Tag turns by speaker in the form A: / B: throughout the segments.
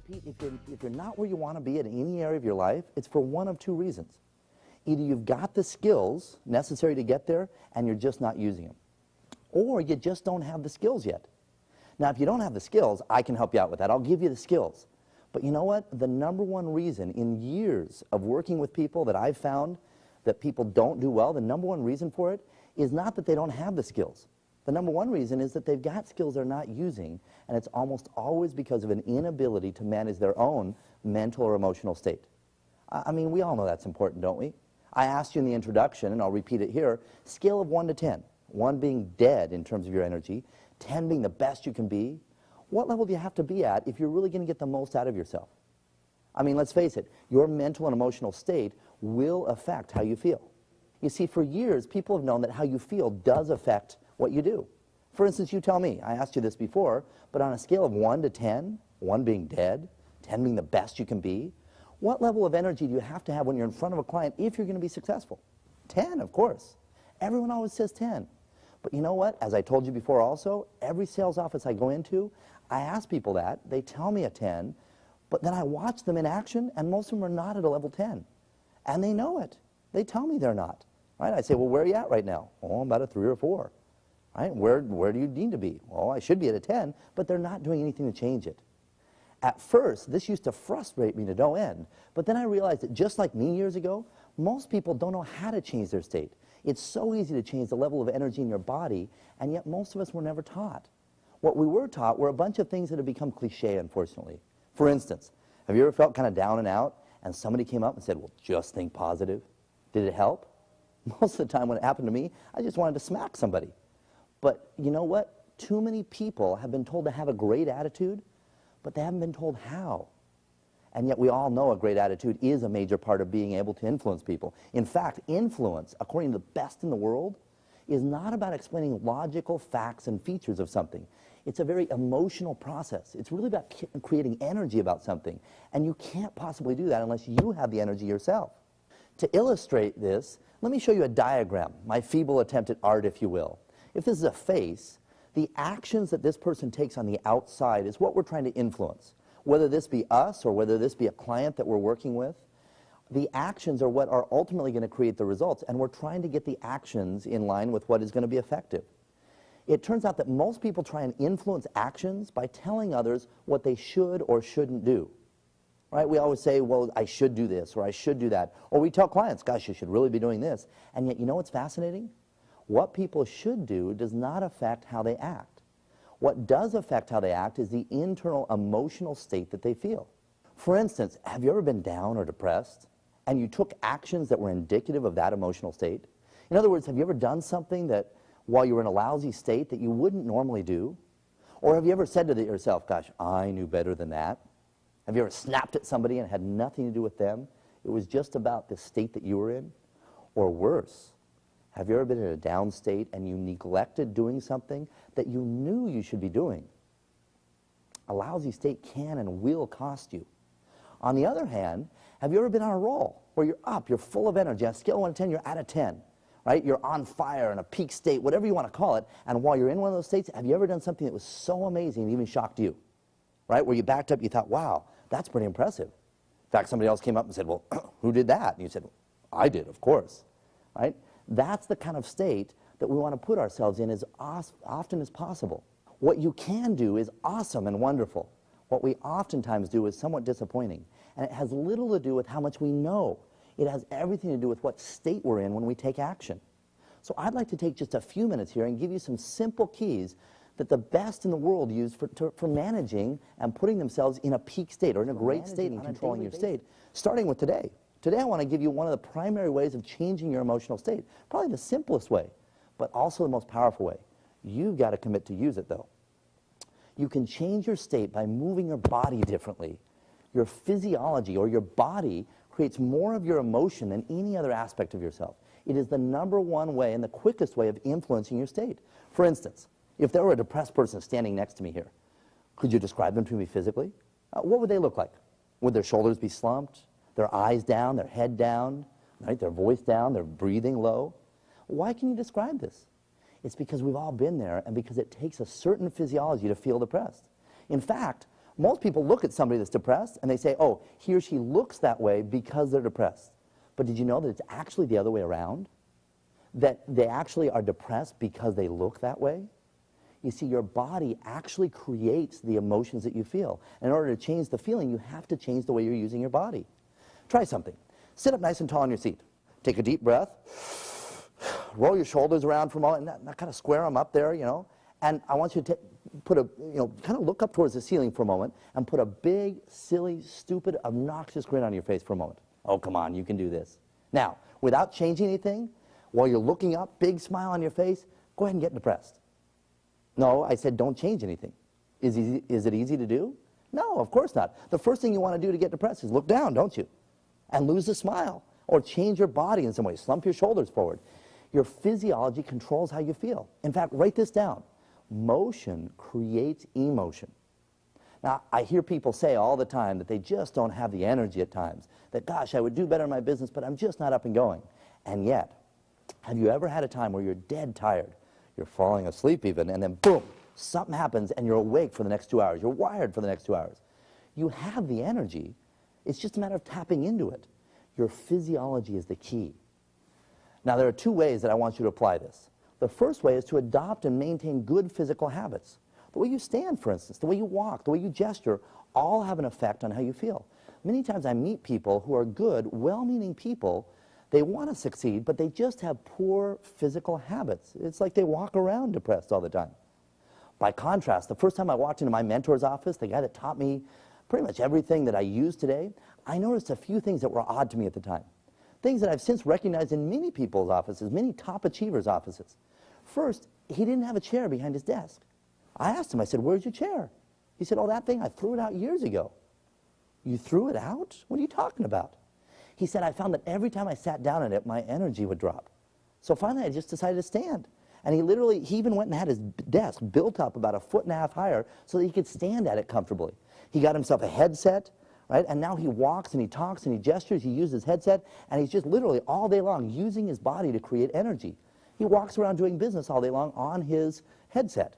A: Pete, if you're not where you want to be in any area of your life, it's for one of two reasons. Either you've got the skills necessary to get there and you're just not using them, or you just don't have the skills yet. Now, if you don't have the skills, I can help you out with that. I'll give you the skills. But you know what? The number one reason in years of working with people that I've found that people don't do well, the number one reason for it is not that they don't have the skills. The number one reason is that they've got skills they're not using, and it's almost always because of an inability to manage their own mental or emotional state. I mean, we all know that's important, don't we? I asked you in the introduction, and I'll repeat it here, scale of 1 to 10. 1 being dead in terms of your energy, 10 being the best you can be. What level do you have to be at if you're really going to get the most out of yourself? I mean, let's face it, your mental and emotional state will affect how you feel. You see, for years, people have known that how you feel does affect what you do. For instance, you tell me, I asked you this before, but on a scale of 1 to 10, 1 being dead, 10 being the best you can be, what level of energy do you have to have when you're in front of a client if you're going to be successful? 10, of course. Everyone always says 10. But you know what? As I told you before also, every sales office I go into, I ask people that, they tell me a 10, but then I watch them in action, and most of them are not at a level 10. And they know it. They tell me they're not. Right? I say, well, where are you at right now? Oh, I'm about a 3 or 4. Right? Where do you need to be? Well, I should be at a 10, but they're not doing anything to change it. At first, this used to frustrate me to no end, but then I realized that just like me years ago, most people don't know how to change their state. It's so easy to change the level of energy in your body, and yet most of us were never taught. What we were taught were a bunch of things that have become cliche, unfortunately. For instance, have you ever felt kind of down and out, and somebody came up and said, well, just think positive? Did it help? Most of the time when it happened to me, I just wanted to smack somebody. But you know what? Too many people have been told to have a great attitude, but they haven't been told how. And yet we all know a great attitude is a major part of being able to influence people. In fact, influence, according to the best in the world, is not about explaining logical facts and features of something. It's a very emotional process. It's really about creating energy about something. And you can't possibly do that unless you have the energy yourself. To illustrate this, let me show you a diagram, my feeble attempt at art, if you will. If this is a face, the actions that this person takes on the outside is what we're trying to influence. Whether this be us or whether this be a client that we're working with, the actions are what are ultimately going to create the results, and we're trying to get the actions in line with what is going to be effective. It turns out that most people try and influence actions by telling others what they should or shouldn't do. Right? We always say, well, I should do this, or I should do that. Or we tell clients, gosh, you should really be doing this. And yet, you know what's fascinating? What people should do does not affect how they act. What does affect how they act is the internal emotional state that they feel. For instance, have you ever been down or depressed, and you took actions that were indicative of that emotional state? In other words, have you ever done something that, while you were in a lousy state, that you wouldn't normally do? Or have you ever said to yourself, gosh, I knew better than that? Have you ever snapped at somebody and it had nothing to do with them? It was just about the state that you were in? Or worse, have you ever been in a down state and you neglected doing something that you knew you should be doing? A lousy state can and will cost you. On the other hand, have you ever been on a roll where you're up, you're full of energy, on a scale of 1 to 10, you're at a 10, right? You're on fire in a peak state, whatever you want to call it, and while you're in one of those states, have you ever done something that was so amazing it even shocked you, right? Where you backed up, you thought, wow, that's pretty impressive. In fact, somebody else came up and said, well, who did that? And you said, well, I did, of course, right? That's the kind of state that we want to put ourselves in as often as possible. What you can do is awesome and wonderful. What we oftentimes do is somewhat disappointing, and it has little to do with how much we know. It has everything to do with what state we're in when we take action. So I'd like to take just a few minutes here and give you some simple keys that the best in the world use for managing and putting themselves in a peak state or in a great state and controlling your state, starting with today. Today I want to give you one of the primary ways of changing your emotional state, probably the simplest way, but also the most powerful way. You've got to commit to use it, though. You can change your state by moving your body differently. Your physiology or your body creates more of your emotion than any other aspect of yourself. It is the #1 way and the quickest way of influencing your state. For instance, if there were a depressed person standing next to me here, could you describe them to me physically? What would they look like? Would their shoulders be slumped, their eyes down, their head down, right? Their voice down, their breathing low? Why can you describe this? It's because we've all been there and because it takes a certain physiology to feel depressed. In fact, Most people look at somebody that's depressed and they say, oh, he or she looks that way because they're depressed. But did you know that it's actually the other way around? That they actually are depressed because they look that way? You see, your body actually creates the emotions that you feel. In order to change the feeling, you have to change the way you're using your body. Try something. Sit up nice and tall on your seat. Take a deep breath. Roll your shoulders around for a moment, and kind of square them up there, you know. And I want you to put a, kind of look up towards the ceiling for a moment and put a big, silly, stupid, obnoxious grin on your face for a moment. Oh, come on, you can do this. Now, without changing anything, while you're looking up, big smile on your face, go ahead and get depressed. No, I said don't change anything. Is it easy to do? No, of course not. The first thing you want to do to get depressed is look down, don't you? And lose the smile. Or change your body in some way. Slump your shoulders forward. Your physiology controls how you feel. In fact, write this down. Motion creates emotion. Now, I hear people say all the time that they just don't have the energy at times. That, gosh, I would do better in my business, but I'm just not up and going. And yet, have you ever had a time where you're dead tired? You're falling asleep even, and then boom, something happens and you're awake for the next 2 hours. You're wired for the next 2 hours. You have the energy. It's just a matter of tapping into it. Your physiology is the key. Now, there are two ways that I want you to apply this. The first way is to adopt and maintain good physical habits. The way you stand, for instance, the way you walk, the way you gesture, all have an effect on how you feel. Many times I meet people who are good, well-meaning people. They want to succeed, but they just have poor physical habits. It's like they walk around depressed all the time. By contrast, the first time I walked into my mentor's office, the guy that taught me pretty much everything that I use today, I noticed a few things that were odd to me at the time. Things that I've since recognized in many people's offices, many top achievers' offices. First, he didn't have a chair behind his desk. I asked him, I said, where's your chair? He said, oh, that thing, I threw it out years ago. You threw it out? What are you talking about? He said, I found that every time I sat down in it, my energy would drop. So finally, I just decided to stand. And he even went and had his desk built up about 1.5 feet higher so that he could stand at it comfortably. He got himself a headset, right? And now he walks and he talks and he gestures, he uses his headset, and he's just literally all day long using his body to create energy. He walks around doing business all day long on his headset.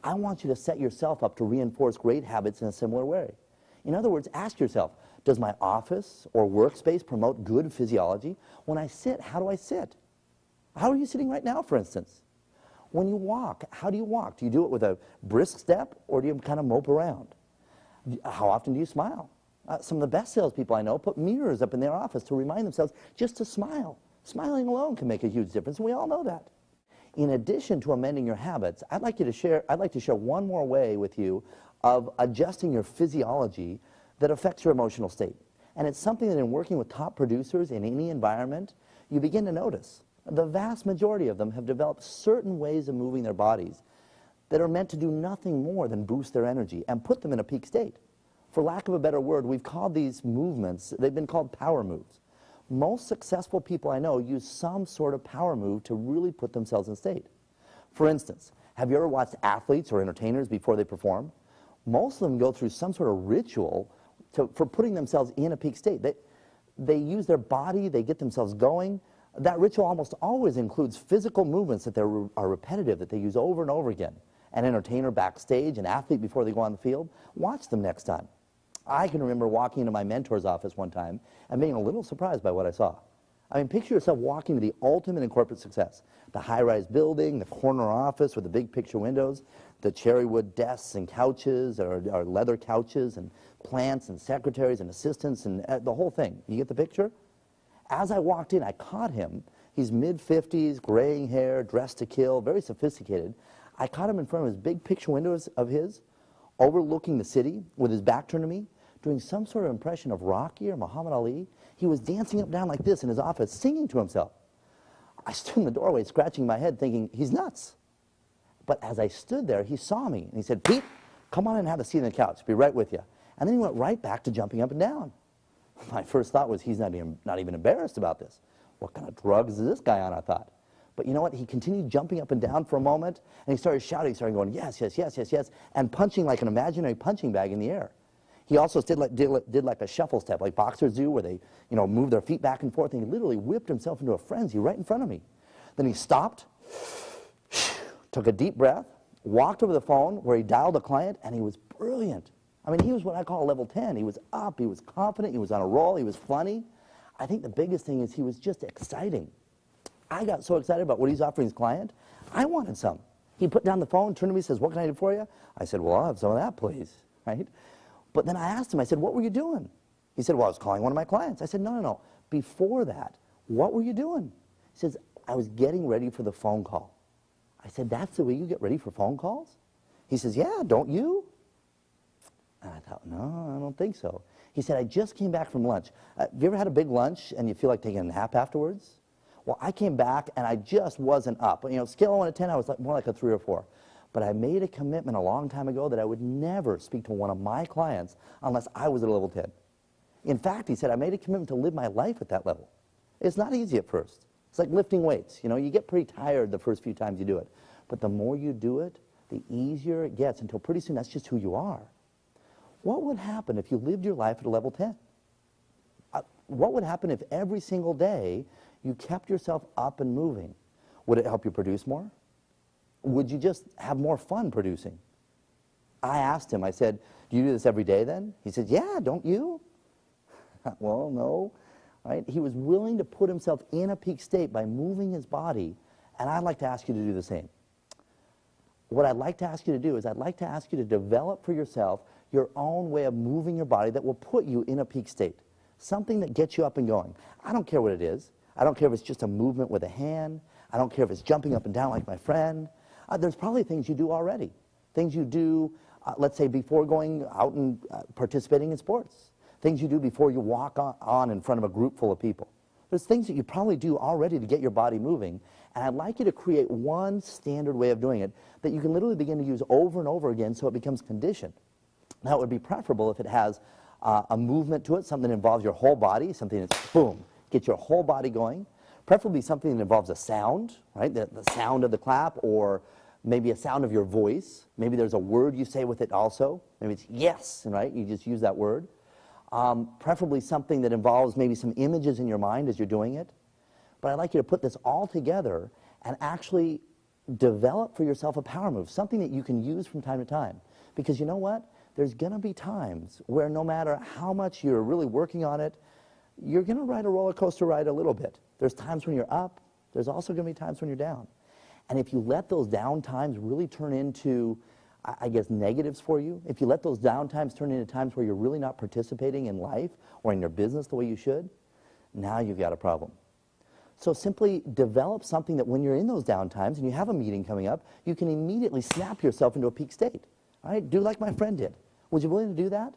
A: I want you to set yourself up to reinforce great habits in a similar way. In other words, ask yourself, does my office or workspace promote good physiology? When I sit, how do I sit? How are you sitting right now, for instance? When you walk, how do you walk? Do you do it with a brisk step, or do you kind of mope around? How often do you smile? Some of the best salespeople I know put mirrors up in their office to remind themselves just to smile. Smiling alone can make a huge difference, and we all know that. In addition to amending your habits, I'd like to share one more way with you of adjusting your physiology that affects your emotional state. And it's something that in working with top producers in any environment, you begin to notice. The vast majority of them have developed certain ways of moving their bodies that are meant to do nothing more than boost their energy and put them in a peak state. For lack of a better word, we've called these movements, they've been called power moves. Most successful people I know use some sort of power move to really put themselves in state. For instance, have you ever watched athletes or entertainers before they perform? Most of them go through some sort of ritual for putting themselves in a peak state. They use their body, they get themselves going. That ritual almost always includes physical movements that are repetitive, that they use over and over again. An entertainer backstage, an athlete before they go on the field, watch them next time. I can remember walking into my mentor's office one time and being a little surprised by what I saw. I mean, picture yourself walking to the ultimate in corporate success. The high-rise building, the corner office with the big picture windows, the cherry wood desks and couches, or leather couches, and plants and secretaries and assistants, and the whole thing. You get the picture? As I walked in, I caught him. He's mid-50s, graying hair, dressed to kill, very sophisticated. I caught him in front of his big picture windows of his, overlooking the city, with his back turned to me, doing some sort of impression of Rocky or Muhammad Ali. He was dancing up and down like this in his office, singing to himself. I stood in the doorway, scratching my head, thinking, he's nuts. But as I stood there, he saw me, and he said, Pete, come on and have a seat on the couch. Be right with you. And then he went right back to jumping up and down. My first thought was, he's not even embarrassed about this. What kind of drugs is this guy on, I thought. But you know what? He continued jumping up and down for a moment, and he started shouting, he started going, yes, yes, yes, yes, yes, and punching like an imaginary punching bag in the air. He also did like a shuffle step, like boxers do, where they move their feet back and forth, and he literally whipped himself into a frenzy right in front of me. Then he stopped, took a deep breath, walked over the phone where he dialed a client, and he was brilliant. I mean, he was what I call a level 10. He was up, he was confident, he was on a roll, he was funny. I think the biggest thing is he was just exciting. I got so excited about what he's offering his client, I wanted some. He put down the phone, turned to me, says, "What can I do for you?" I said, "Well, I'll have some of that, please." Right? But then I asked him, I said, "What were you doing?" He said, "Well, I was calling one of my clients." I said, "No. Before that, what were you doing?" He says, "I was getting ready for the phone call." I said, "That's the way you get ready for phone calls?" He says, "Yeah, don't you?" And I thought, no, I don't think so. He said, "I just came back from lunch." Have you ever had a big lunch and you feel like taking a nap afterwards? Well, I came back and I just wasn't up. You know, scale of 1 to 10, I was more like a 3 or 4. But I made a commitment a long time ago that I would never speak to one of my clients unless I was at a level 10. In fact, he said, I made a commitment to live my life at that level. It's not easy at first. It's like lifting weights. You know, you get pretty tired the first few times you do it. But the more you do it, the easier it gets until pretty soon that's just who you are. What would happen if you lived your life at a level 10? What would happen if every single day you kept yourself up and moving? Would it help you produce more? Would you just have more fun producing? I asked him, I said, "Do you do this every day then?" He said, "Yeah, don't you?" Well, no. Right? He was willing to put himself in a peak state by moving his body, and I'd like to ask you to do the same. What I'd like to ask you to do is I'd like to ask you to develop for yourself your own way of moving your body that will put you in a peak state. Something that gets you up and going. I don't care what it is. I don't care if it's just a movement with a hand. I don't care if it's jumping up and down like my friend. There's probably things you do already. Things you do, let's say, before going out and participating in sports. Things you do before you walk on in front of a group full of people. There's things that you probably do already to get your body moving, and I'd like you to create one standard way of doing it that you can literally begin to use over and over again so it becomes conditioned. Now, it would be preferable if it has a movement to it, something that involves your whole body, something that's, boom, gets your whole body going. Preferably something that involves a sound, right? The sound of the clap, or maybe a sound of your voice. Maybe there's a word you say with it also. Maybe it's yes, right? You just use that word. Preferably something that involves maybe some images in your mind as you're doing it. But I'd like you to put this all together and actually develop for yourself a power move, something that you can use from time to time. Because you know what? There's going to be times where no matter how much you're really working on it, you're going to ride a roller coaster ride a little bit. There's times when you're up. There's also going to be times when you're down. And if you let those down times really turn into, I guess, negatives for you, if you let those down times turn into times where you're really not participating in life or in your business the way you should, now you've got a problem. So simply develop something that when you're in those down times and you have a meeting coming up, you can immediately snap yourself into a peak state. All right? Do like my friend did. Would you be willing to do that?